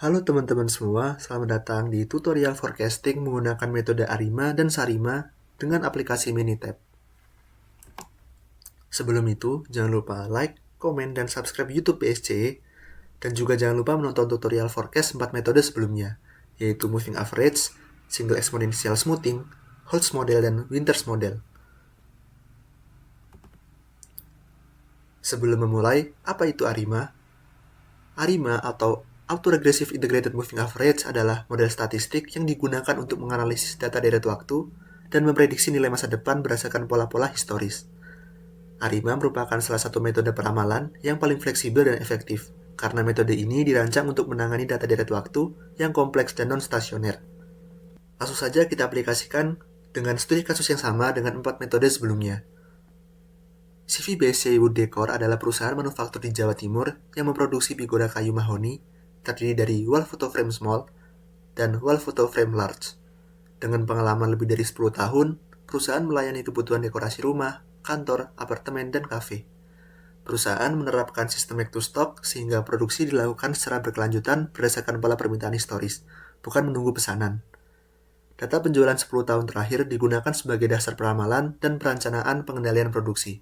Halo teman-teman semua, selamat datang di tutorial forecasting menggunakan metode ARIMA dan SARIMA dengan aplikasi Minitab. Sebelum itu, jangan lupa like, komen, dan subscribe YouTube BSC, dan juga jangan lupa menonton tutorial forecast 4 metode sebelumnya, yaitu Moving Average, Single Exponential Smoothing, Holtz Model, dan Winters Model. Sebelum memulai, apa itu ARIMA? ARIMA atau Autoregressive Integrated Moving Average adalah model statistik yang digunakan untuk menganalisis data deret waktu dan memprediksi nilai masa depan berdasarkan pola-pola historis. ARIMA merupakan salah satu metode peramalan yang paling fleksibel dan efektif, karena metode ini dirancang untuk menangani data deret waktu yang kompleks dan non-stasioner. Langsung saja kita aplikasikan dengan studi kasus yang sama dengan 4 metode sebelumnya. CVBSC Wood Decor adalah perusahaan manufaktur di Jawa Timur yang memproduksi pagoda kayu mahoni terdiri dari wall photo frame small dan wall photo frame large. Dengan pengalaman lebih dari 10 tahun, perusahaan melayani kebutuhan dekorasi rumah, kantor, apartemen, dan kafe. Perusahaan menerapkan sistem make to stock sehingga produksi dilakukan secara berkelanjutan berdasarkan pola permintaan historis, bukan menunggu pesanan. Data penjualan 10 tahun terakhir digunakan sebagai dasar peramalan dan perencanaan pengendalian produksi.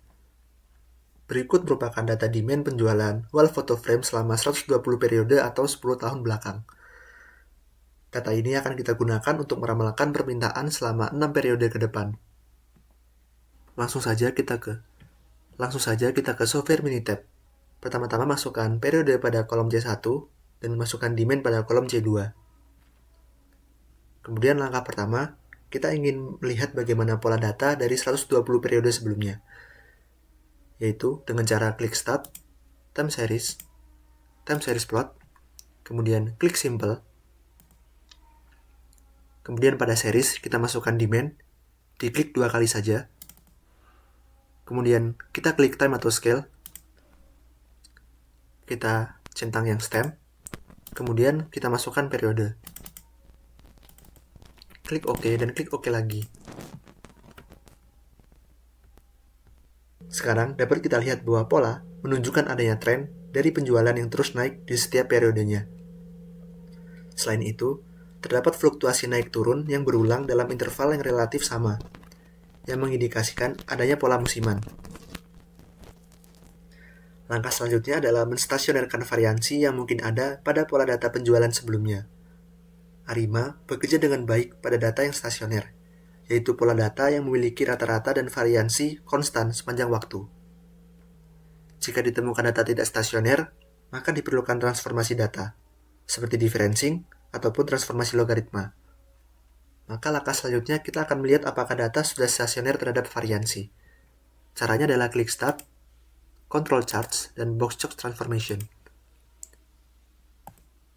Berikut merupakan data demand penjualan wall photo frame selama 120 periode atau 10 tahun belakang. Data ini akan kita gunakan untuk meramalkan permintaan selama 6 periode ke depan. Langsung saja kita ke software Minitab. Pertama-tama masukkan periode pada kolom C1 dan masukkan demand pada kolom C2. Kemudian langkah pertama, kita ingin melihat bagaimana pola data dari 120 periode sebelumnya, yaitu dengan cara klik Start, Time Series Plot, kemudian klik Simple, kemudian pada series kita masukkan demand, diklik 2 kali saja, kemudian kita klik Time atau Scale, kita centang yang stem, kemudian kita masukkan periode, klik OK dan klik OK lagi. Sekarang dapat kita lihat bahwa pola menunjukkan adanya tren dari penjualan yang terus naik di setiap periodenya. Selain itu, terdapat fluktuasi naik turun yang berulang dalam interval yang relatif sama, yang mengindikasikan adanya pola musiman. Langkah selanjutnya adalah menstasionerkan variansi yang mungkin ada pada pola data penjualan sebelumnya. ARIMA bekerja dengan baik pada data yang stasioner, yaitu pola data yang memiliki rata-rata dan variansi konstan sepanjang waktu. Jika ditemukan data tidak stasioner, maka diperlukan transformasi data, seperti differencing ataupun transformasi logaritma. Maka langkah selanjutnya kita akan melihat apakah data sudah stasioner terhadap variansi. Caranya adalah klik Start, Control Charts, dan Box Choc Transformation.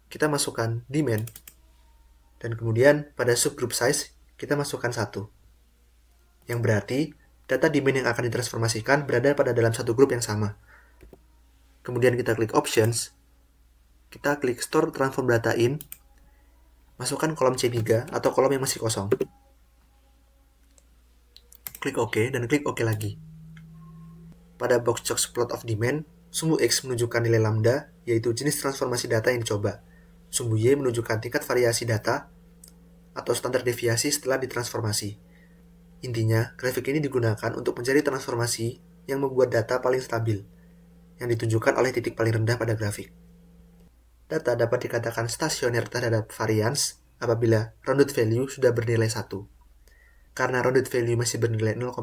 Kita masukkan demand, dan kemudian pada subgroup size kita masukkan 1. Yang berarti data demand yang akan ditransformasikan berada pada dalam satu grup yang sama. Kemudian kita klik Options, kita klik Store Transform Data In, masukkan kolom C3 atau kolom yang masih kosong. Klik OK dan klik OK lagi. Pada box choc plot of demand, sumbu X menunjukkan nilai lambda, yaitu jenis transformasi data yang dicoba. Sumbu Y menunjukkan tingkat variasi data atau standar deviasi setelah ditransformasi. Intinya, grafik ini digunakan untuk mencari transformasi yang membuat data paling stabil, yang ditunjukkan oleh titik paling rendah pada grafik. Data dapat dikatakan stasioner terhadap varians apabila rounded value sudah bernilai 1. Karena rounded value masih bernilai 0,5,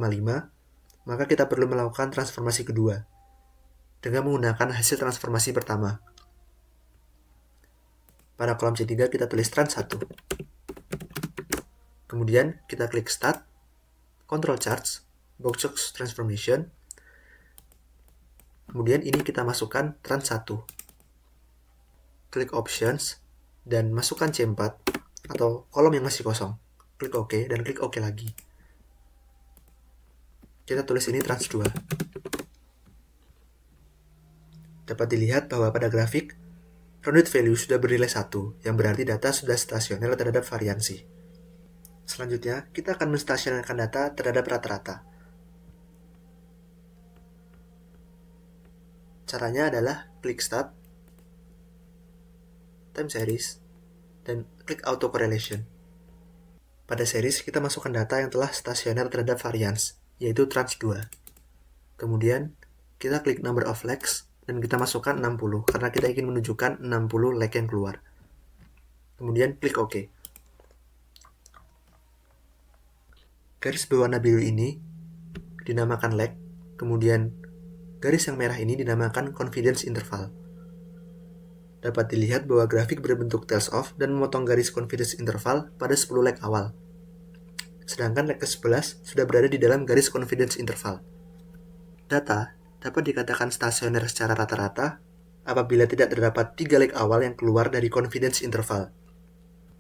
maka kita perlu melakukan transformasi kedua dengan menggunakan hasil transformasi pertama. Pada kolom C3 kita tulis trans 1. Kemudian kita klik Start, Control Charts, Box Choc Transformation. Kemudian ini kita masukkan trans 1. Klik Options dan masukkan C4 atau kolom yang masih kosong. Klik OK dan klik OK lagi. Kita tulis ini trans 2. Dapat dilihat bahwa pada grafik, rounded value sudah bernilai 1, yang berarti data sudah stasioner terhadap variansi. Selanjutnya, kita akan menstasionerkan data terhadap rata-rata. Caranya adalah klik Start, time series, dan klik auto correlation. Pada series, kita masukkan data yang telah stasioner terhadap variance, yaitu trans 2. Kemudian, kita klik number of legs, dan kita masukkan 60, karena kita ingin menunjukkan 60 leg yang keluar. Kemudian, klik OK. Garis berwarna biru ini dinamakan leg, kemudian garis yang merah ini dinamakan confidence interval. Dapat dilihat bahwa grafik berbentuk tails off dan memotong garis confidence interval pada 10 leg awal. Sedangkan leg ke-11 sudah berada di dalam garis confidence interval. Data dapat dikatakan stasioner secara rata-rata apabila tidak terdapat 3 leg awal yang keluar dari confidence interval.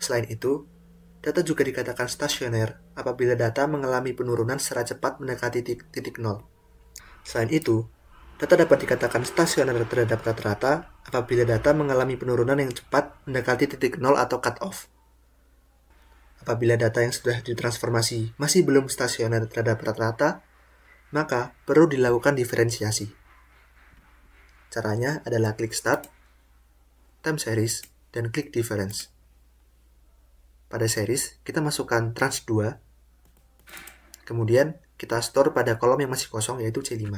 Selain itu, data juga dikatakan stasioner apabila data mengalami penurunan secara cepat mendekati titik nol. Selain itu, data dapat dikatakan stasioner terhadap rata-rata apabila data mengalami penurunan yang cepat mendekati titik nol atau cut-off. Apabila data yang sudah ditransformasi masih belum stasioner terhadap rata-rata, maka perlu dilakukan diferensiasi. Caranya adalah klik Start, Time Series, dan klik Difference. Pada series, kita masukkan trans 2, kemudian kita store pada kolom yang masih kosong yaitu C5.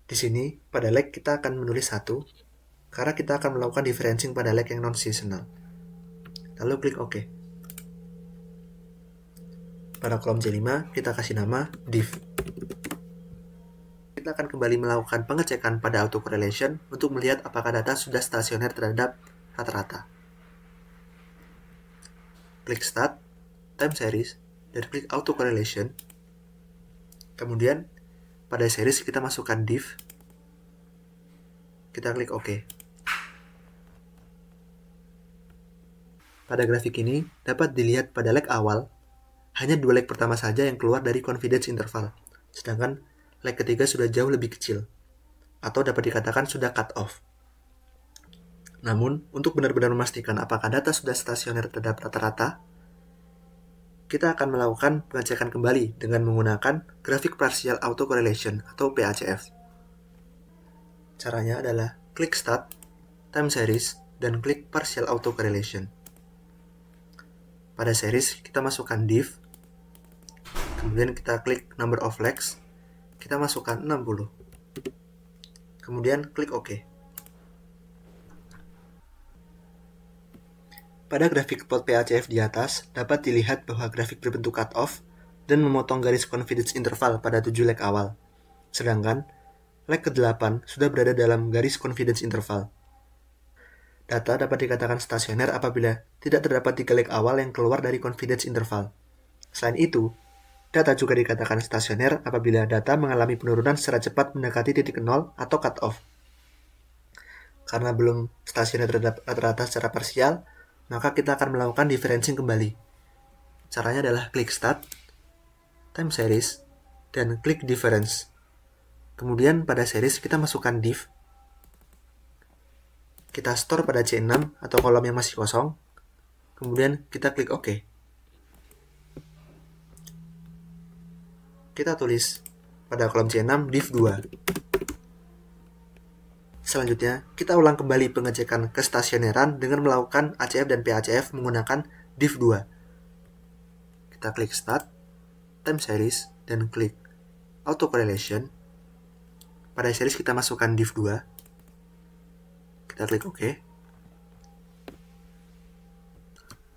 Di sini, pada leg kita akan menulis 1, karena kita akan melakukan differencing pada leg yang non-seasonal. Lalu klik OK. Pada kolom C5, kita kasih nama div. Kita akan kembali melakukan pengecekan pada autocorrelation untuk melihat apakah data sudah stasioner terhadap rata-rata. Klik Start, Time Series, dan klik Auto Correlation. Kemudian, pada series kita masukkan div. Kita klik OK. Pada grafik ini, dapat dilihat pada leg awal, hanya 2 leg pertama saja yang keluar dari confidence interval, sedangkan leg ketiga sudah jauh lebih kecil, atau dapat dikatakan sudah cut off. Namun, untuk benar-benar memastikan apakah data sudah stasioner terhadap rata-rata, kita akan melakukan pengecekan kembali dengan menggunakan grafik partial autocorrelation atau PACF. Caranya adalah klik Start, Time Series, dan klik Partial Autocorrelation. Pada series, kita masukkan div, kemudian kita klik Number of Legs, kita masukkan 60. Kemudian klik OK. Pada grafik plot PACF di atas, dapat dilihat bahwa grafik berbentuk cut-off dan memotong garis confidence interval pada 7 leg awal. Sedangkan, leg ke-8 sudah berada dalam garis confidence interval. Data dapat dikatakan stasioner apabila tidak terdapat 3 leg awal yang keluar dari confidence interval. Selain itu, data juga dikatakan stasioner apabila data mengalami penurunan secara cepat mendekati titik nol atau cut-off. Karena belum stasioner terhadap rata-rata secara parsial, maka kita akan melakukan differencing kembali. Caranya adalah klik Start, Time Series, dan klik Difference. Kemudian pada series kita masukkan div. Kita store pada C6 atau kolom yang masih kosong. Kemudian kita klik OK. Kita tulis pada kolom C6 div 2. Selanjutnya, kita ulang kembali pengecekan kestasioneran dengan melakukan ACF dan PACF menggunakan div 2. Kita klik Start, Time Series, dan klik Auto Correlation. Pada series kita masukkan div 2. Kita klik OK.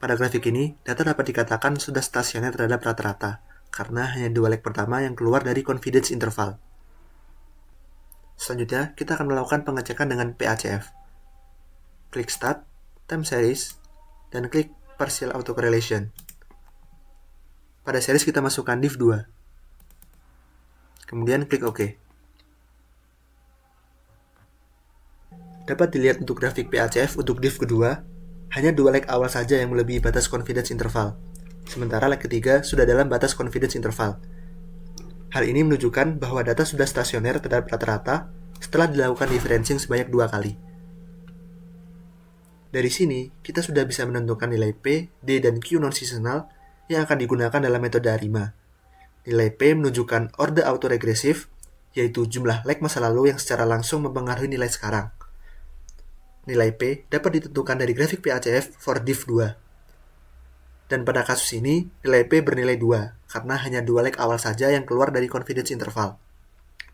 Pada grafik ini, data dapat dikatakan sudah stasioner terhadap rata-rata, karena hanya 2 leg pertama yang keluar dari confidence interval. Selanjutnya, kita akan melakukan pengecekan dengan PACF. Klik Start, Time Series, dan klik Partial Autocorrelation. Pada series kita masukkan div 2. Kemudian klik OK. Dapat dilihat untuk grafik PACF untuk div kedua, hanya 2 leg awal saja yang melebihi batas confidence interval, sementara leg ketiga sudah dalam batas confidence interval. Hal ini menunjukkan bahwa data sudah stasioner terhadap rata-rata setelah dilakukan differencing sebanyak 2 kali. Dari sini, kita sudah bisa menentukan nilai P, D, dan Q non-seasonal yang akan digunakan dalam metode ARIMA. Nilai P menunjukkan order autoregresif, yaitu jumlah leg masa lalu yang secara langsung mempengaruhi nilai sekarang. nilai P dapat ditentukan dari grafik PACF for div 2. Dan pada kasus ini, nilai P bernilai 2, karena hanya 2 leg awal saja yang keluar dari confidence interval,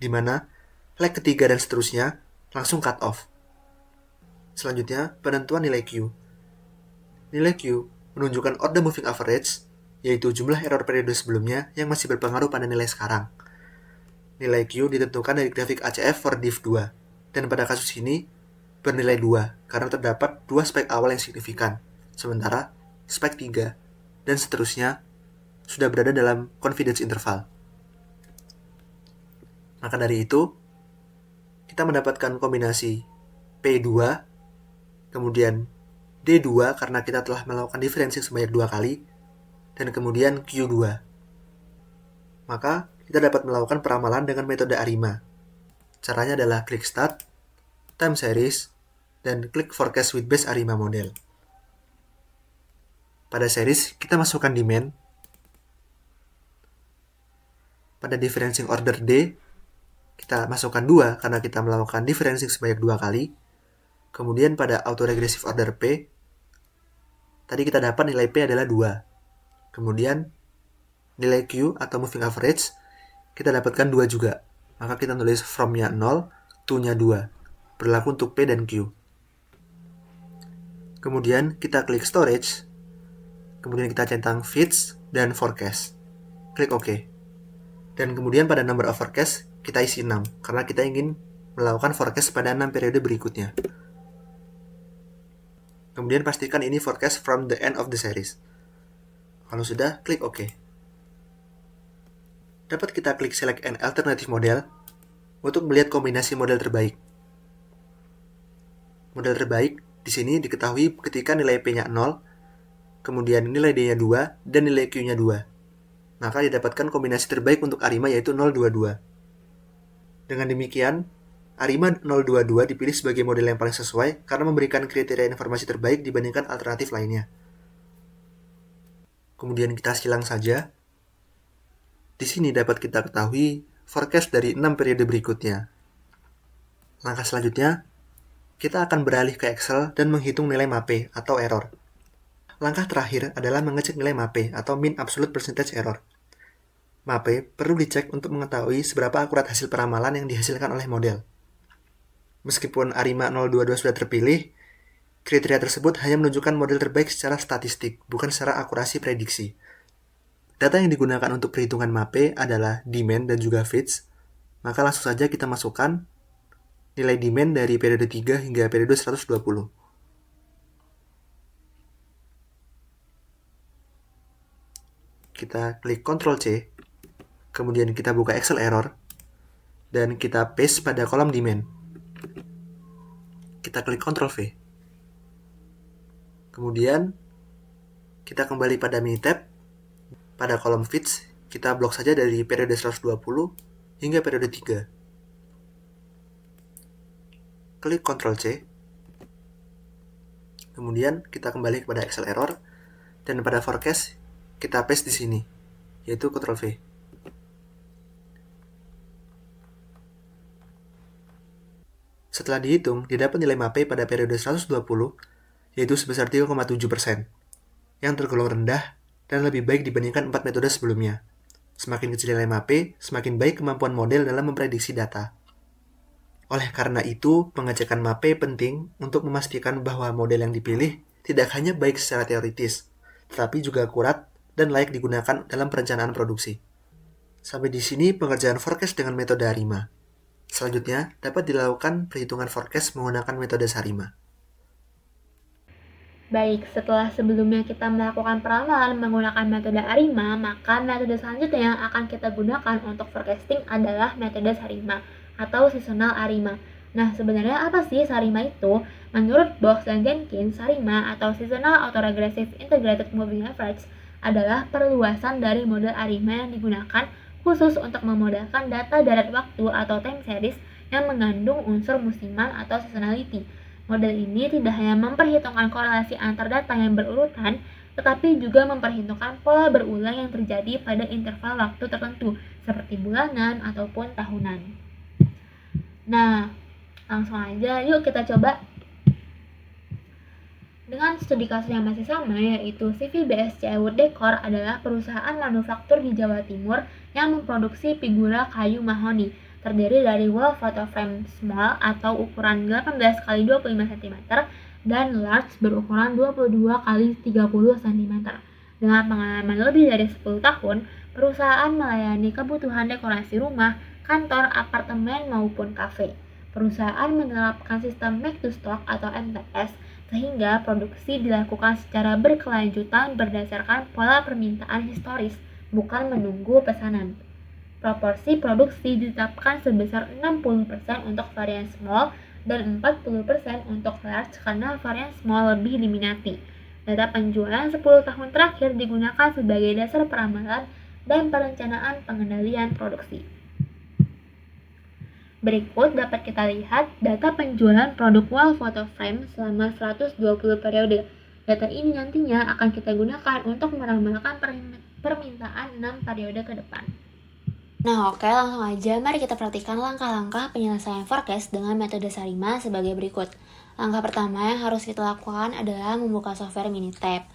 di mana leg ketiga dan seterusnya langsung cut off. Selanjutnya, penentuan nilai Q. Nilai Q menunjukkan order moving average, yaitu jumlah error periode sebelumnya yang masih berpengaruh pada nilai sekarang. Nilai Q ditentukan dari grafik ACF for div 2, dan pada kasus ini bernilai 2 karena terdapat 2 spike awal yang signifikan, sementara spike 3 dan seterusnya sudah berada dalam confidence interval. Maka dari itu, kita mendapatkan kombinasi P2, kemudian D2 karena kita telah melakukan differencing sebanyak 2 kali, dan kemudian Q2. Maka kita dapat melakukan peramalan dengan metode ARIMA. Caranya adalah klik start, time series, dan klik forecast with base ARIMA model. Pada series, kita masukkan demand. Pada differencing order D, kita masukkan 2 karena kita melakukan differencing sebanyak 2 kali. Kemudian pada autoregressive order P, tadi kita dapat nilai P adalah 2. Kemudian nilai Q atau moving average, kita dapatkan 2 juga. Maka kita tulis from-nya 0, to-nya 2. Berlaku untuk P dan Q. Kemudian kita klik storage, kemudian kita centang fits dan forecast. Klik OK. Dan kemudian pada number of forecast, kita isi 6, karena kita ingin melakukan forecast pada 6 periode berikutnya. Kemudian pastikan ini forecast from the end of the series. Kalau sudah, klik OK. Dapat kita klik select an alternative model untuk melihat kombinasi model terbaik. Model terbaik di sini diketahui ketika nilai P-nya 0, kemudian nilai D-nya 2, dan nilai Q-nya 2. Maka didapatkan kombinasi terbaik untuk ARIMA yaitu 022. Dengan demikian, ARIMA 022 dipilih sebagai model yang paling sesuai karena memberikan kriteria informasi terbaik dibandingkan alternatif lainnya. Kemudian kita silang saja. Di sini dapat kita ketahui forecast dari 6 periode berikutnya. Langkah selanjutnya, kita akan beralih ke Excel dan menghitung nilai MAPE atau error. Langkah terakhir adalah mengecek nilai MAPE atau mean absolute percentage error. MAPE perlu dicek untuk mengetahui seberapa akurat hasil peramalan yang dihasilkan oleh model. Meskipun ARIMA 022 sudah terpilih, kriteria tersebut hanya menunjukkan model terbaik secara statistik, bukan secara akurasi prediksi. Data yang digunakan untuk perhitungan MAPE adalah demand dan juga fits, maka langsung saja kita masukkan nilai demand dari periode 3 hingga periode 120. Kita klik Ctrl C, kemudian kita buka Excel error, dan kita paste pada kolom demand. Kita klik Ctrl V. Kemudian, kita kembali pada Minitab. Pada kolom Fits, kita blok saja dari periode 120 hingga periode 3. Klik Ctrl C. Kemudian, kita kembali kepada Excel error. Dan pada forecast, kita paste di sini, yaitu Ctrl V. Setelah dihitung, didapat nilai MAPE pada periode 120, yaitu sebesar 3,7%, yang tergolong rendah dan lebih baik dibandingkan 4 metode sebelumnya. Semakin kecil nilai MAPE, semakin baik kemampuan model dalam memprediksi data. Oleh karena itu, pengecekan MAPE penting untuk memastikan bahwa model yang dipilih tidak hanya baik secara teoritis, tetapi juga akurat dan layak digunakan dalam perencanaan produksi. Sampai di sini pengerjaan forecast dengan metode ARIMA. Selanjutnya, dapat dilakukan perhitungan forecast menggunakan metode SARIMA. Baik, setelah sebelumnya kita melakukan peramalan menggunakan metode ARIMA, maka metode selanjutnya yang akan kita gunakan untuk forecasting adalah metode SARIMA atau Seasonal ARIMA. Nah, sebenarnya apa sih SARIMA itu? Menurut Box dan Jenkins, SARIMA atau Seasonal Autoregressive Integrated Moving Average adalah perluasan dari model ARIMA yang digunakan khusus untuk memodalkan data darat waktu atau time series yang mengandung unsur musiman atau seasonality. Model ini tidak hanya memperhitungkan korelasi antar data yang berurutan, tetapi juga memperhitungkan pola berulang yang terjadi pada interval waktu tertentu, seperti bulanan ataupun tahunan. Nah, langsung aja yuk kita coba. Dengan studi kasus yang masih sama, yaitu CV BSC Wood Decor adalah perusahaan manufaktur di Jawa Timur yang memproduksi figura kayu mahoni, terdiri dari wall photo frame small atau ukuran 18x25 cm dan large berukuran 22x30 cm. Dengan pengalaman lebih dari 10 tahun, perusahaan melayani kebutuhan dekorasi rumah, kantor, apartemen, maupun kafe. Perusahaan menerapkan sistem make to stock atau MTS sehingga produksi dilakukan secara berkelanjutan berdasarkan pola permintaan historis, bukan menunggu pesanan. Proporsi produksi ditetapkan sebesar 60% untuk varian small dan 40% untuk large karena varian small lebih diminati. Data penjualan 10 tahun terakhir digunakan sebagai dasar peramalan dan perencanaan pengendalian produksi. Berikut dapat kita lihat data penjualan produk wall photo frame selama 120 periode. Data ini nantinya akan kita gunakan untuk meramalkan permintaan 6 periode ke depan. Nah oke, langsung aja mari kita perhatikan langkah-langkah penyelesaian forecast dengan metode Sarima sebagai berikut. Langkah pertama yang harus kita lakukan adalah membuka software Minitab.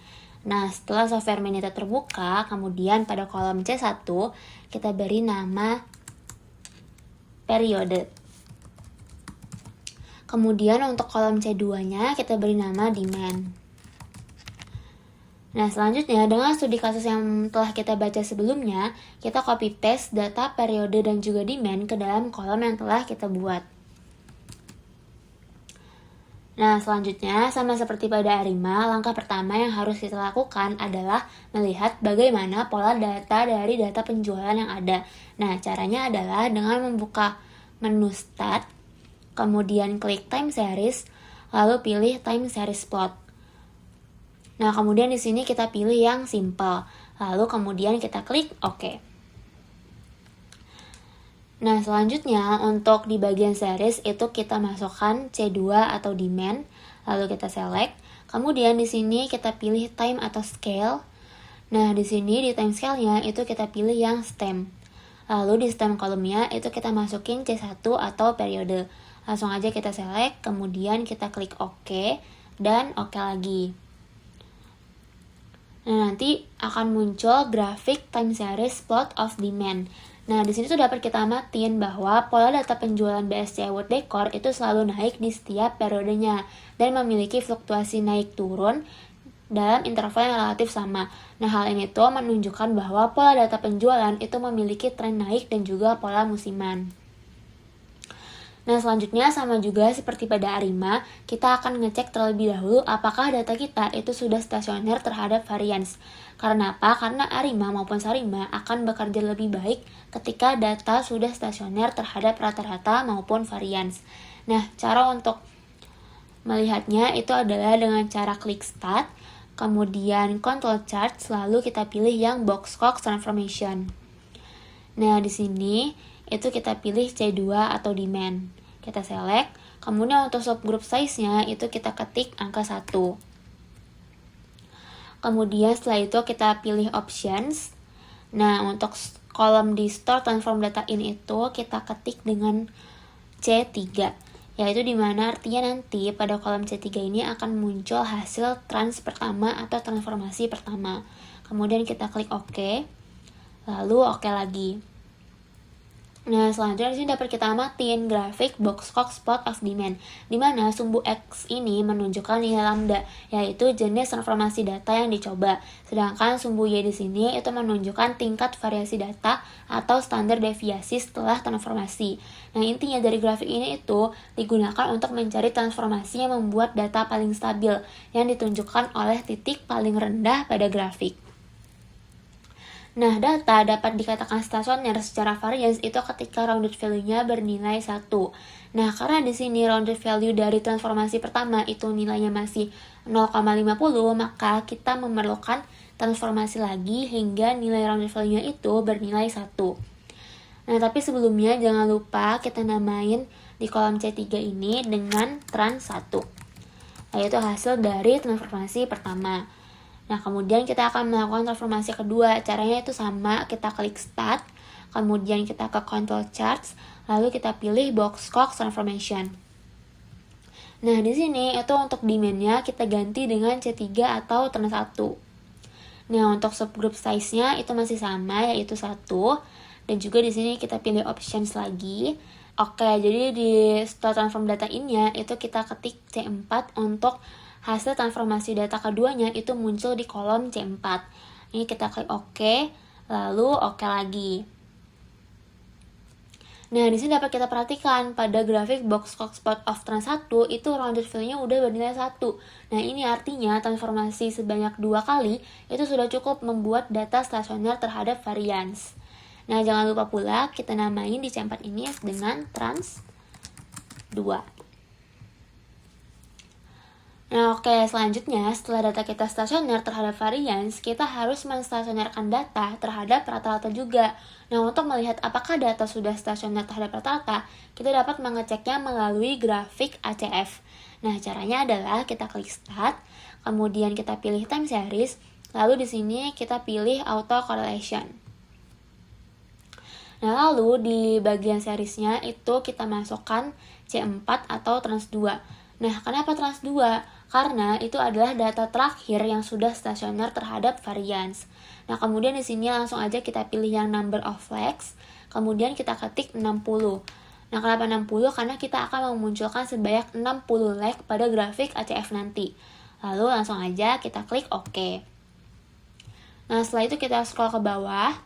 Nah setelah software Minitab terbuka, kemudian pada kolom C1 kita beri nama periode. Kemudian untuk kolom C2-nya kita beri nama demand. Nah, selanjutnya dengan studi kasus yang telah kita baca sebelumnya, kita copy paste data periode dan juga demand ke dalam kolom yang telah kita buat. Nah, selanjutnya sama seperti pada Arima, langkah pertama yang harus kita lakukan adalah melihat bagaimana pola data dari data penjualan yang ada. Nah, caranya adalah dengan membuka menu Start, kemudian klik Time Series, lalu pilih Time Series Plot. Nah, kemudian di sini kita pilih yang simple, lalu kemudian kita klik OK. Nah, selanjutnya untuk di bagian series itu kita masukkan C2 atau demand, lalu kita select. Kemudian di sini kita pilih time atau scale. Nah, di sini di time scale-nya itu kita pilih yang stem. Lalu di stem kolomnya itu kita masukin C1 atau periode. Langsung aja kita select, kemudian kita klik OK dan OK lagi. Nah, nanti akan muncul grafik time series plot of demand. Nah, di sini tuh dapat kita amatin bahwa pola data penjualan BSC Wood Decor itu selalu naik di setiap periodenya dan memiliki fluktuasi naik turun dalam interval yang relatif sama. Nah, hal ini tuh menunjukkan bahwa pola data penjualan itu memiliki tren naik dan juga pola musiman. Nah, selanjutnya sama juga seperti pada Arima, kita akan ngecek terlebih dahulu apakah data kita itu sudah stasioner terhadap varians. Karena apa? Karena Arima maupun Sarima akan bekerja lebih baik ketika data sudah stasioner terhadap rata-rata maupun varians. Nah, cara untuk melihatnya itu adalah dengan cara klik Start, kemudian Control Chart, lalu kita pilih yang Box Cox Transformation. Nah, di sini itu kita pilih C2 atau demand. Kita select, kemudian untuk subgroup size-nya itu kita ketik angka 1. Kemudian setelah itu kita pilih options. Nah, untuk kolom di store transform data in itu kita ketik dengan C3. Yaitu dimana artinya nanti pada kolom C3 ini akan muncul hasil trans pertama atau transformasi pertama. Kemudian kita klik OK, lalu OK lagi. Nah, selanjutnya di sini dapat kita amatin grafik box Cox plot of demand, di mana sumbu X ini menunjukkan nilai lambda, yaitu jenis transformasi data yang dicoba. Sedangkan sumbu Y di sini itu menunjukkan tingkat variasi data atau standar deviasi setelah transformasi. Nah, intinya dari grafik ini itu digunakan untuk mencari transformasi yang membuat data paling stabil, yang ditunjukkan oleh titik paling rendah pada grafik. Nah, data dapat dikatakan stasioner secara variance itu ketika rounded value-nya bernilai 1. Nah, karena di sini rounded value dari transformasi pertama itu nilainya masih 0,50, maka kita memerlukan transformasi lagi hingga nilai rounded value-nya itu bernilai 1. Nah, tapi sebelumnya jangan lupa kita namain di kolom C3 ini dengan trans 1, yaitu hasil dari transformasi pertama. Nah, kemudian kita akan melakukan transformasi kedua. Caranya itu sama, kita klik Start, kemudian kita ke Control Charts, lalu kita pilih Box Cox Transformation. Nah, di sini itu untuk demand-nya kita ganti dengan C3 atau trend 1. Nah, untuk subgroup size-nya itu masih sama, yaitu 1. Dan juga di sini kita pilih options lagi. Oke, jadi di store transform data in-nya itu kita ketik C4 untuk hasil transformasi data keduanya itu muncul di kolom C4. Ini kita klik OK, lalu OK lagi. Nah, di sini dapat kita perhatikan pada grafik box spot of trend 1 itu rounded fill-nya udah bernilai 1. Nah, ini artinya transformasi sebanyak 2 kali itu sudah cukup membuat data stasioner terhadap variance. Nah, jangan lupa pula kita namain di C4 ini dengan trans 2. Nah, oke, selanjutnya setelah data kita stasioner terhadap variance, kita harus menstasionerkan data terhadap rata-rata juga. Nah, untuk melihat apakah data sudah stasioner terhadap rata-rata, kita dapat mengeceknya melalui grafik ACF. Nah, caranya adalah kita klik Start, kemudian kita pilih Time Series, lalu di sini kita pilih Auto Correlation. Nah, lalu di bagian seriesnya itu kita masukkan C4 atau trans 2. Nah, kenapa trans 2? Karena itu adalah data terakhir yang sudah stasioner terhadap variance. Nah, kemudian di sini langsung aja kita pilih yang number of legs, kemudian kita ketik 60. Nah, kenapa 60? Karena kita akan memunculkan sebanyak 60 leg pada grafik ACF nanti. Lalu langsung aja kita klik OK. Nah, setelah itu kita scroll ke bawah.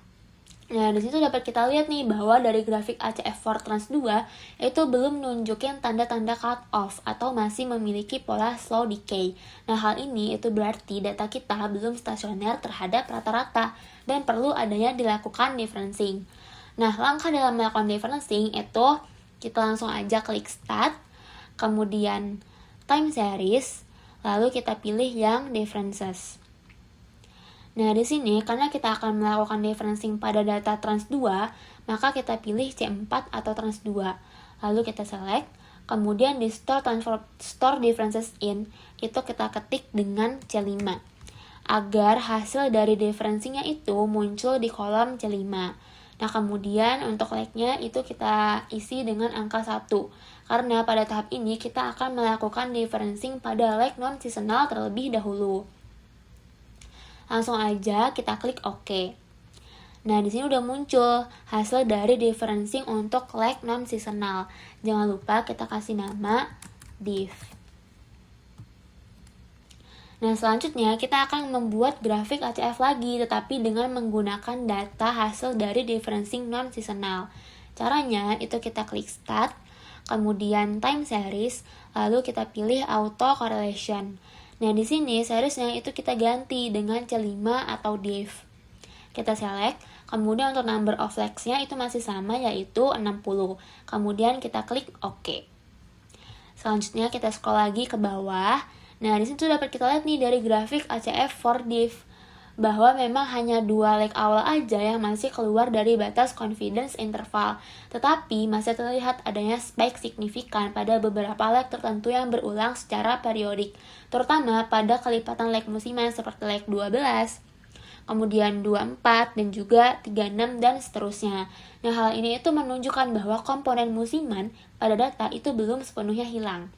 Nah, di situ dapat kita lihat nih bahwa dari grafik ACF for trans 2 itu belum nunjukin tanda-tanda cut off atau masih memiliki pola slow decay. Nah, hal ini itu berarti data kita belum stasioner terhadap rata-rata dan perlu adanya dilakukan differencing. Nah, langkah dalam melakukan differencing itu kita langsung aja klik start, kemudian time series, lalu kita pilih yang differences. Nah, di sini karena kita akan melakukan differencing pada data trans 2, maka kita pilih C4 atau trans 2. Lalu kita select, kemudian di store differences in, itu kita ketik dengan C5. Agar hasil dari differencingnya itu muncul di kolom C5. Nah, kemudian untuk leg-nya itu kita isi dengan angka 1. Karena pada tahap ini kita akan melakukan differencing pada leg non-seasonal terlebih dahulu. Langsung aja kita klik OK. Nah, di sini udah muncul hasil dari differencing untuk leg non-seasonal. Jangan lupa kita kasih nama div. Nah, selanjutnya kita akan membuat grafik ACF lagi, tetapi dengan menggunakan data hasil dari differencing non-seasonal. Caranya itu kita klik Start, kemudian Time Series, lalu kita pilih Auto Correlation. Nah, di sini seriesnya itu kita ganti dengan C5 atau div. Kita select, kemudian untuk number of legs-nya itu masih sama, yaitu 60. Kemudian kita klik OK. Selanjutnya kita scroll lagi ke bawah. Nah, di situ dapat kita lihat nih dari grafik ACF for div bahwa memang hanya 2 leg awal aja yang masih keluar dari batas confidence interval, tetapi masih terlihat adanya spike signifikan pada beberapa leg tertentu yang berulang secara periodik, terutama pada kelipatan leg musiman seperti leg 12, kemudian 24, dan juga 36, dan seterusnya. Nah, hal ini itu menunjukkan bahwa komponen musiman pada data itu belum sepenuhnya hilang.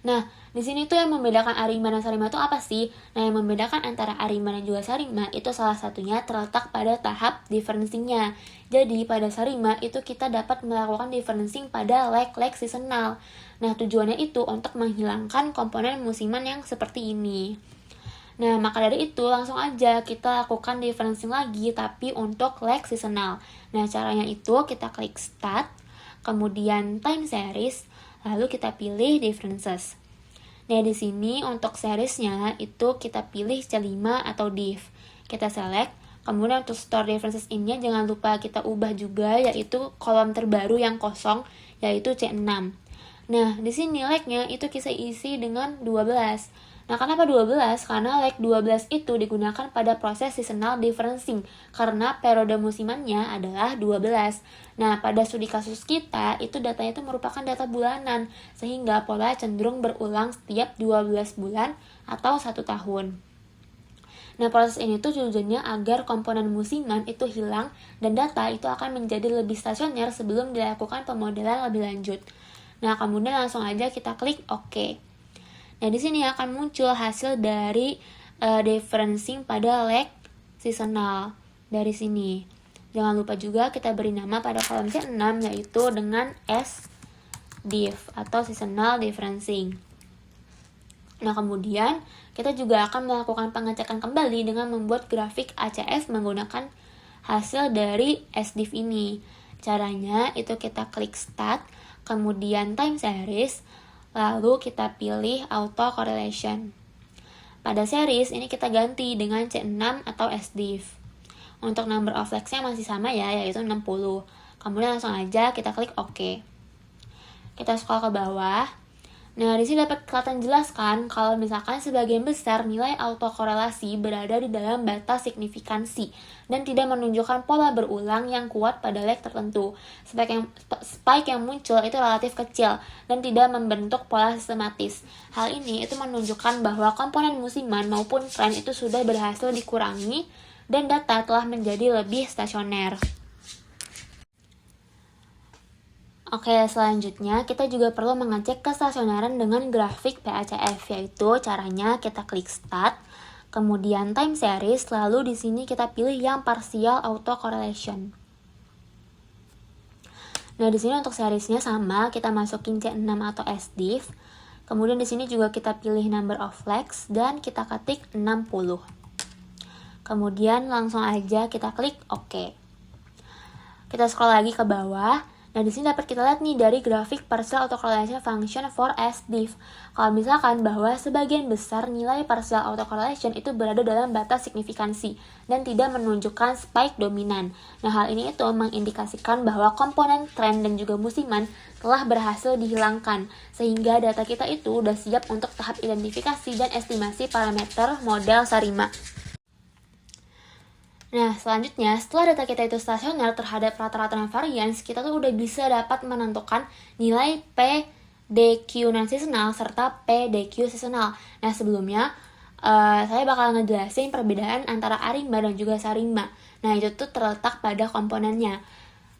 Nah, di sini tuh yang membedakan Arima dan Sarima itu apa sih? Nah, yang membedakan antara Arima dan juga Sarima itu salah satunya terletak pada tahap differencing-nya. Jadi, pada Sarima itu kita dapat melakukan differencing pada leg-leg seasonal. Nah, tujuannya itu untuk menghilangkan komponen musiman yang seperti ini. Nah, maka dari itu langsung aja kita lakukan differencing lagi, tapi untuk leg seasonal. Nah, caranya itu kita klik Start, kemudian Time Series, lalu kita pilih differences. Nah, di sini untuk seriesnya itu kita pilih C5 atau div. Kita select, kemudian untuk store differences in-nya jangan lupa kita ubah juga, yaitu kolom terbaru yang kosong, yaitu C6. Nah, di sini leg-nya itu kita isi dengan 12. Nah, kenapa 12? Karena leg 12 itu digunakan pada proses seasonal differencing karena periode musimannya adalah 12. Nah, pada studi kasus kita, itu datanya itu merupakan data bulanan, sehingga pola cenderung berulang setiap 12 bulan atau 1 tahun. Nah, proses ini tuh tujuannya agar komponen musiman itu hilang dan data itu akan menjadi lebih stasioner sebelum dilakukan pemodelan lebih lanjut. Nah, kemudian langsung aja kita klik OK. Nah, di sini akan muncul hasil dari differencing pada leg seasonal dari sini. Jangan lupa juga kita beri nama pada kolom C6 yaitu dengan SDiff atau seasonal differencing. Nah, kemudian kita juga akan melakukan pengecekan kembali dengan membuat grafik ACF menggunakan hasil dari SDiff ini. Caranya itu kita klik Start, kemudian Time Series, lalu kita pilih Auto Correlation. Pada series ini kita ganti dengan C6 atau SDiff. Untuk number of legs-nya masih sama ya, yaitu 60. Kemudian langsung aja kita klik OK. Kita scroll ke bawah. Nah, di sini dapat kelihatan jelas kan kalau misalkan sebagian besar nilai autokorelasi berada di dalam batas signifikansi dan tidak menunjukkan pola berulang yang kuat pada leg tertentu. Spike yang muncul itu relatif kecil dan tidak membentuk pola sistematis. Hal ini itu menunjukkan bahwa komponen musiman maupun tren itu sudah berhasil dikurangi dan data telah menjadi lebih stasioner. Oke, selanjutnya kita juga perlu mengecek kestasioneran dengan grafik PACF, yaitu caranya kita klik Start, kemudian Time Series, lalu di sini kita pilih yang Partial Auto Correlation. Nah, di sini untuk seriesnya sama, kita masukin C6 atau SDiff. Kemudian di sini juga kita pilih number of legs dan kita ketik 60. Kemudian langsung aja kita klik OK. Kita scroll lagi ke bawah. Nah, di sini dapat kita lihat nih dari grafik partial autocorrelation function for SDiff. Kalau misalkan bahwa sebagian besar nilai partial autocorrelation itu berada dalam batas signifikansi dan tidak menunjukkan spike dominan. Nah, hal ini itu mengindikasikan bahwa komponen tren dan juga musiman telah berhasil dihilangkan, sehingga data kita itu udah siap untuk tahap identifikasi dan estimasi parameter model Sarima. Nah, selanjutnya, setelah data kita itu stasioner terhadap rata-rata varians, kita tuh udah bisa dapat menentukan nilai PDQ non-seasonal serta PDQ seasonal. Nah, sebelumnya, saya bakal ngejelasin perbedaan antara ARIMA dan juga SARIMA. Nah, itu tuh terletak pada komponennya.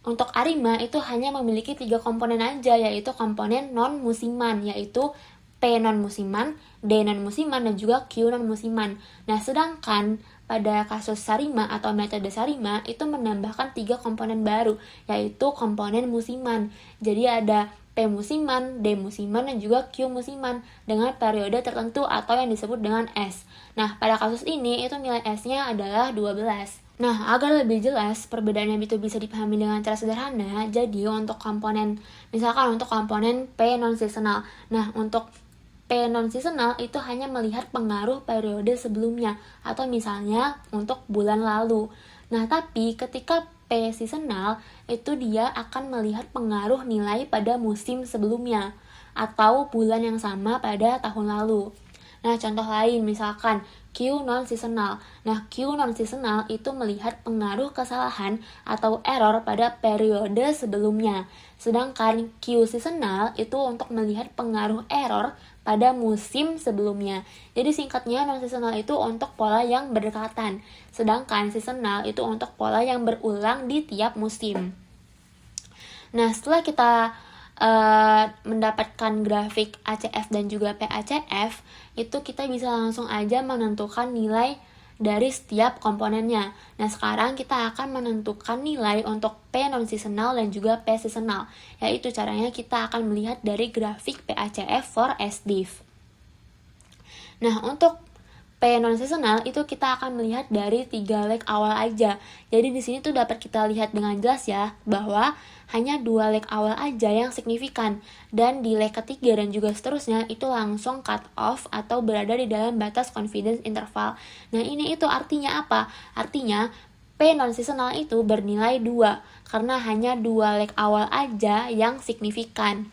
Untuk ARIMA itu hanya memiliki 3 komponen aja, yaitu komponen non-musiman, yaitu P non-musiman, D non-musiman, dan juga Q non-musiman. Nah, sedangkan pada kasus Sarima atau metode Sarima itu menambahkan 3 komponen baru, yaitu komponen musiman. Jadi ada P musiman, D musiman, dan juga Q musiman dengan periode tertentu atau yang disebut dengan S. Nah, pada kasus ini itu nilai S-nya adalah 12. Nah, agar lebih jelas perbedaannya itu bisa dipahami dengan cara sederhana, jadi untuk komponen, misalkan untuk komponen P non-seasonal. Nah, untuk P non-seasonal itu hanya melihat pengaruh periode sebelumnya atau misalnya untuk bulan lalu. Nah, tapi ketika P seasonal itu dia akan melihat pengaruh nilai pada musim sebelumnya atau bulan yang sama pada tahun lalu. Nah, contoh lain misalkan Q non-seasonal. Nah, Q non-seasonal itu melihat pengaruh kesalahan atau error pada periode sebelumnya. Sedangkan Q seasonal itu untuk melihat pengaruh error pada musim sebelumnya. Jadi singkatnya non-seasonal itu untuk pola yang berdekatan, sedangkan seasonal itu untuk pola yang berulang di tiap musim. Nah, setelah kita mendapatkan grafik ACF dan juga PACF, itu kita bisa langsung aja menentukan nilai dari setiap komponennya. Nah, sekarang kita akan menentukan nilai untuk P non-seasonal dan juga P seasonal, yaitu caranya kita akan melihat dari grafik PACF for SDiff. Nah, untuk P non-seasonal itu kita akan melihat dari 3 leg awal aja. Jadi di sini tuh dapat kita lihat dengan jelas ya bahwa hanya 2 leg awal aja yang signifikan, dan di leg ketiga dan juga seterusnya itu langsung cut off atau berada di dalam batas confidence interval. Nah, ini itu artinya apa? Artinya P non-seasonal itu bernilai 2 karena hanya 2 leg awal aja yang signifikan.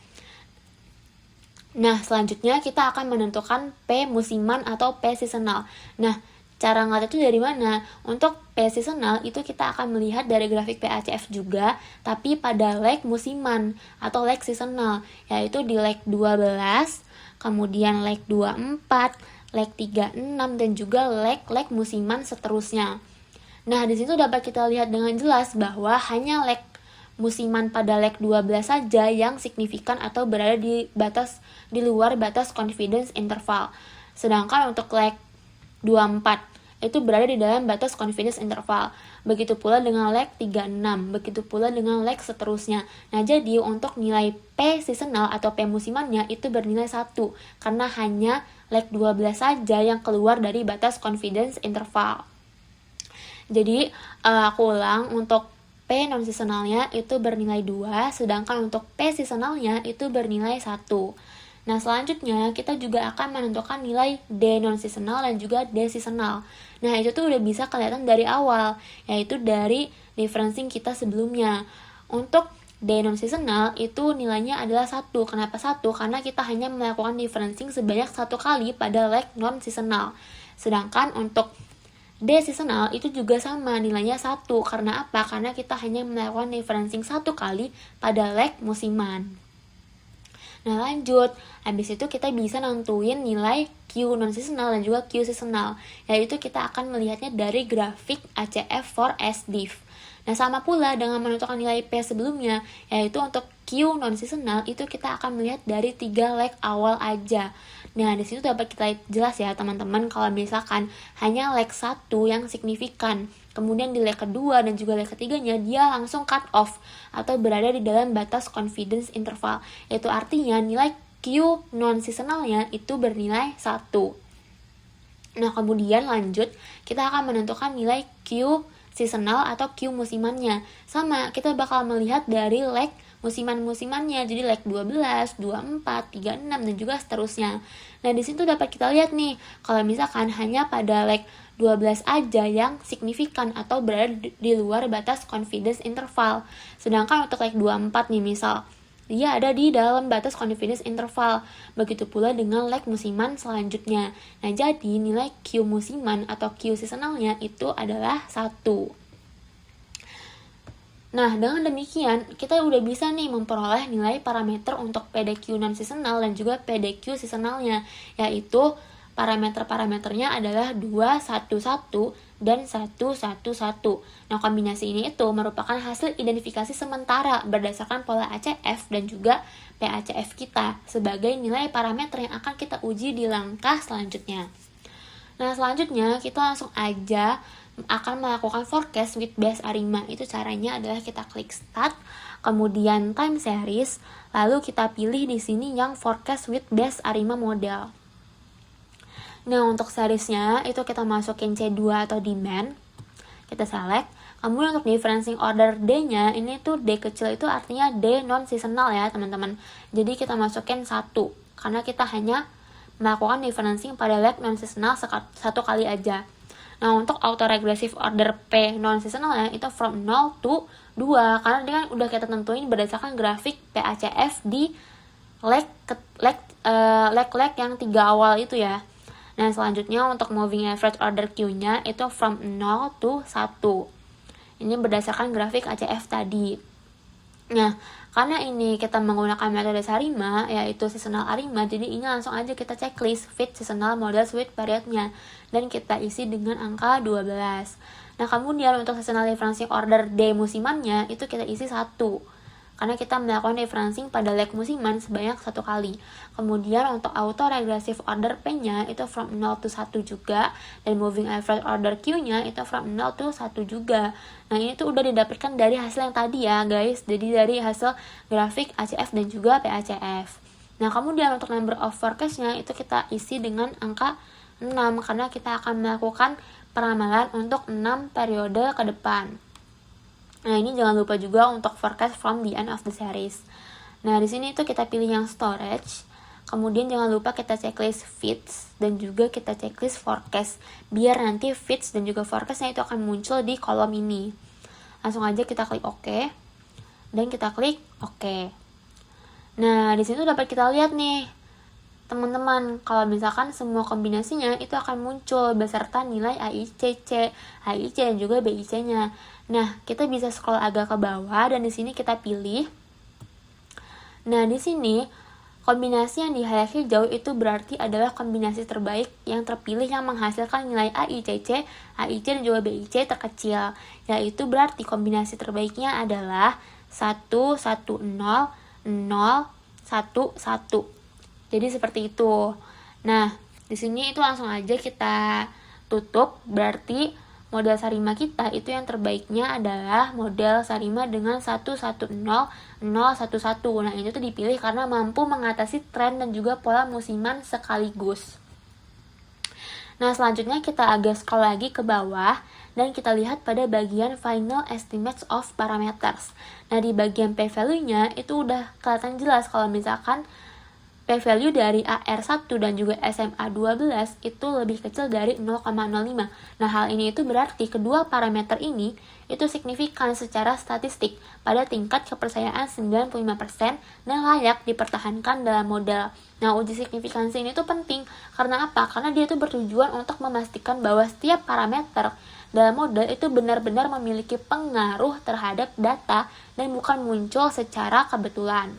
Nah, selanjutnya kita akan menentukan P musiman atau P seasonal. Nah, cara ngeliat itu dari mana? Untuk P seasonal itu kita akan melihat dari grafik PACF juga, tapi pada leg musiman atau leg seasonal, yaitu di leg 12, kemudian leg 24, leg 36, dan juga leg musiman seterusnya. Nah, di situ dapat kita lihat dengan jelas bahwa hanya leg musiman pada leg 12 saja yang signifikan atau berada di luar batas confidence interval. Sedangkan untuk leg 24 itu berada di dalam batas confidence interval. Begitu pula dengan leg 36, begitu pula dengan leg seterusnya. Nah, jadi untuk nilai P seasonal atau P musimannya itu bernilai 1 karena hanya leg 12 saja yang keluar dari batas confidence interval. Jadi, aku ulang, untuk P non seasonalnya itu bernilai 2, sedangkan untuk P seasonalnya itu bernilai 1. Nah, selanjutnya kita juga akan menentukan nilai D non-seasonal dan juga D seasonal. Nah, itu tuh udah bisa kelihatan dari awal, yaitu dari differencing kita sebelumnya. Untuk D non-seasonal itu nilainya adalah 1. Kenapa 1? Karena kita hanya melakukan differencing sebanyak 1 kali pada leg non-seasonal. Sedangkan untuk D seasonal itu juga sama, nilainya 1. Karena apa? Karena kita hanya melakukan differencing 1 kali pada leg musiman. Nah, lanjut. Habis itu kita bisa nentuin nilai Q non-seasonal dan juga Q seasonal, yaitu kita akan melihatnya dari grafik ACF for SDIF. Nah, sama pula dengan menentukan nilai P sebelumnya, yaitu untuk Q non-seasonal itu kita akan melihat dari 3 leg awal aja. Nah, di situ dapat kita jelas ya teman-teman, kalau misalkan hanya leg 1 yang signifikan, kemudian di leg kedua dan juga leg ketiganya dia langsung cut off atau berada di dalam batas confidence interval. Itu artinya nilai Q non-seasonalnya itu bernilai 1. Nah, kemudian lanjut, kita akan menentukan nilai Q seasonal atau Q musimannya. Sama, kita bakal melihat dari leg musiman-musimannya, jadi leg 12, 24, 36, dan juga seterusnya. Nah, di situ dapat kita lihat nih, kalau misalkan hanya pada leg 12 aja yang signifikan atau berada di luar batas confidence interval. Sedangkan untuk leg 24 nih misal, dia ada di dalam batas confidence interval. Begitu pula dengan leg musiman selanjutnya. Nah, jadi nilai Q musiman atau Q seasonalnya itu adalah 1. Nah, dengan demikian, kita udah bisa nih memperoleh nilai parameter untuk PDQ non-seasonal dan juga PDQ seasonalnya, yaitu parameter-parameternya adalah 211 dan 111. Nah, kombinasi ini itu merupakan hasil identifikasi sementara berdasarkan pola ACF dan juga PACF kita sebagai nilai parameter yang akan kita uji di langkah selanjutnya. Nah, selanjutnya kita langsung aja akan melakukan forecast with base ARIMA. Itu caranya adalah kita klik start, kemudian time series, lalu kita pilih di sini yang forecast with base ARIMA model. Nah, untuk seriesnya itu kita masukin C2 atau demand, kita select. Kemudian untuk differencing order D-nya, ini tuh D kecil itu artinya D non-seasonal ya teman-teman. Jadi kita masukin 1, karena kita hanya melakukan differencing pada leg non-seasonal 1 kali aja. Nah, untuk autoregressive order P non-seasonalnya itu from 0 to 2, karena dia kan udah kita tentuin berdasarkan grafik PACF di leg yang 3 awal itu ya. Nah, selanjutnya untuk moving average order Q-nya itu from 0 to 1. Ini berdasarkan grafik ACF tadi. Nah, karena ini kita menggunakan metode SARIMA, yaitu seasonal ARIMA, jadi ini langsung aja kita checklist fit seasonal model with periodnya, dan kita isi dengan angka 12. Nah, kemudian untuk seasonal differencing order D musimannya, itu kita isi 1. Karena kita melakukan differencing pada leg musiman sebanyak 1 kali. Kemudian untuk auto regressive order P-nya itu from 0 to 1 juga, dan moving average order Q-nya itu from 0 to 1 juga. Nah, ini tuh udah didapatkan dari hasil yang tadi ya guys, jadi dari hasil grafik ACF dan juga PACF. Nah, kemudian untuk number of forecast-nya itu kita isi dengan angka 6, karena kita akan melakukan peramalan untuk 6 periode ke depan. Nah, ini jangan lupa juga untuk forecast from the end of the series. Nah, di sini itu kita pilih yang storage. Kemudian jangan lupa kita checklist fits dan juga kita checklist forecast, biar nanti fits dan juga forecastnya itu akan muncul di kolom ini. Langsung aja kita klik OK dan kita klik OK. Nah, di sini dapat kita lihat nih teman-teman, kalau misalkan semua kombinasinya itu akan muncul beserta nilai AICC, AIC dan juga BIC-nya. Nah, kita bisa scroll agak ke bawah dan di sini kita pilih. Nah, di sini kombinasi yang di highlight hijau itu berarti adalah kombinasi terbaik yang terpilih yang menghasilkan nilai AICC, AIC dan juga BIC terkecil. Yaitu berarti kombinasi terbaiknya adalah 1, 1, 0, 0, 1, 1. Jadi seperti itu. Nah, di sini itu langsung aja kita tutup. Berarti model Sarima kita itu yang terbaiknya adalah model Sarima dengan 110 011. Nah, ini tuh dipilih karena mampu mengatasi tren dan juga pola musiman sekaligus. Nah, selanjutnya kita agak scroll lagi ke bawah dan kita lihat pada bagian final estimates of parameters. Nah, di bagian p-value-nya itu udah kelihatan jelas kalau misalkan p-value dari AR1 dan juga SMA12 itu lebih kecil dari 0,05. Nah, hal ini itu berarti kedua parameter ini itu signifikan secara statistik pada tingkat kepercayaan 95% dan layak dipertahankan dalam model. Nah, uji signifikansi ini tuh penting karena apa? Karena dia tuh bertujuan untuk memastikan bahwa setiap parameter dalam model itu benar-benar memiliki pengaruh terhadap data dan bukan muncul secara kebetulan.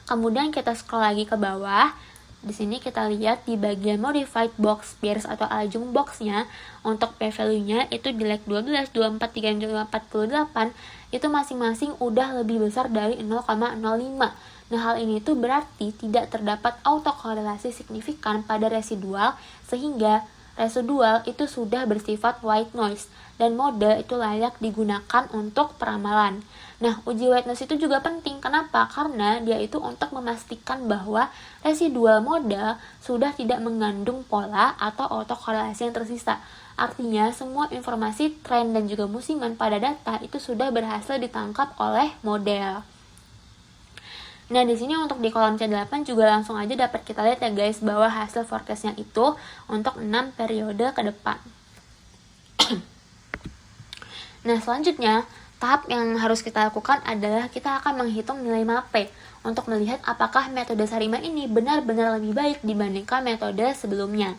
Kemudian kita scroll lagi ke bawah. Di sini kita lihat di bagian modified box pairs atau aljung boxnya untuk p-value-nya itu di leg 12, 24, 3, dan 48 itu masing-masing udah lebih besar dari 0,05. Nah, hal ini tuh berarti tidak terdapat autokorelasi signifikan pada residual sehingga residual itu sudah bersifat white noise dan model itu layak digunakan untuk peramalan. Nah, uji white noise itu juga penting. Kenapa? Karena dia itu untuk memastikan bahwa residual model sudah tidak mengandung pola atau autokorelasi yang tersisa. Artinya, semua informasi tren dan juga musiman pada data itu sudah berhasil ditangkap oleh model. Nah, di sini untuk di kolom C8 juga langsung aja dapat kita lihat ya guys bahwa hasil forecastnya itu untuk 6 periode ke depan. Nah, selanjutnya tahap yang harus kita lakukan adalah kita akan menghitung nilai MAPE untuk melihat apakah metode Sarima ini benar-benar lebih baik dibandingkan metode sebelumnya.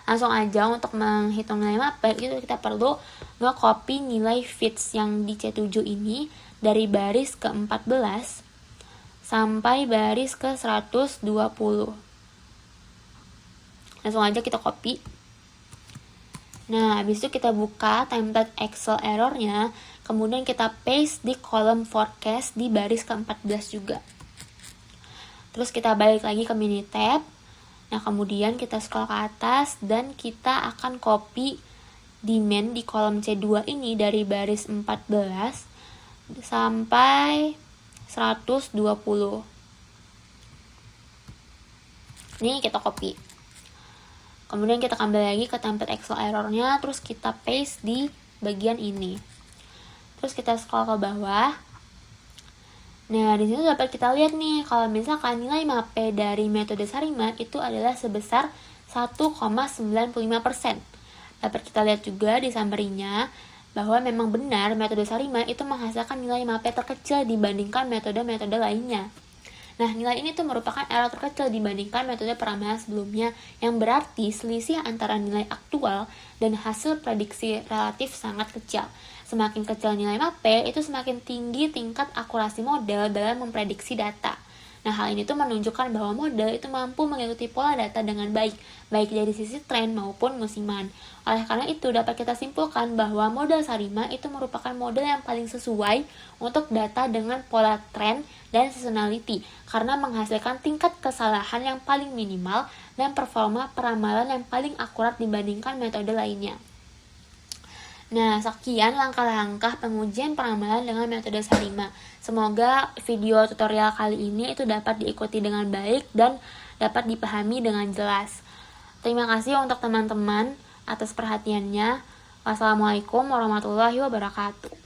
Langsung aja untuk menghitung nilai MAPE itu kita perlu nge-copy nilai fits yang di C7 ini dari baris ke-14 sampai baris ke 120. Langsung aja kita copy. Nah, habis itu kita buka template Excel errornya, kemudian kita paste di kolom forecast di baris ke-14 juga. Terus kita balik lagi ke mini tab. Nah, kemudian kita scroll ke atas dan kita akan copy demand di kolom C2 ini dari baris 14 sampai 120. Ini kita copy. Kemudian kita kembali lagi ke template Excel errornya, terus kita paste di bagian ini. Terus kita scroll ke bawah. Nah, di sini dapat kita lihat nih, kalau misalkan nilai MAPE dari metode Sarima itu adalah sebesar 1,95%. Dapat kita lihat juga di summary-nya bahwa memang benar metode Sarima itu menghasilkan nilai MAPE terkecil dibandingkan metode-metode lainnya. Nah, nilai ini tuh merupakan error terkecil dibandingkan metode peramalan sebelumnya, yang berarti selisih antara nilai aktual dan hasil prediksi relatif sangat kecil. Semakin kecil nilai MAPE, itu semakin tinggi tingkat akurasi model dalam memprediksi data. Nah, hal ini tuh menunjukkan bahwa model itu mampu mengikuti pola data dengan baik dari sisi tren maupun musiman. Oleh karena itu, dapat kita simpulkan bahwa model Sarima itu merupakan model yang paling sesuai untuk data dengan pola tren dan seasonality, karena menghasilkan tingkat kesalahan yang paling minimal dan performa peramalan yang paling akurat dibandingkan metode lainnya. Nah, sekian langkah-langkah pengujian peramalan dengan metode Sarima. Semoga video tutorial kali ini itu dapat diikuti dengan baik dan dapat dipahami dengan jelas. Terima kasih untuk teman-teman atas perhatiannya. Wassalamualaikum warahmatullahi wabarakatuh.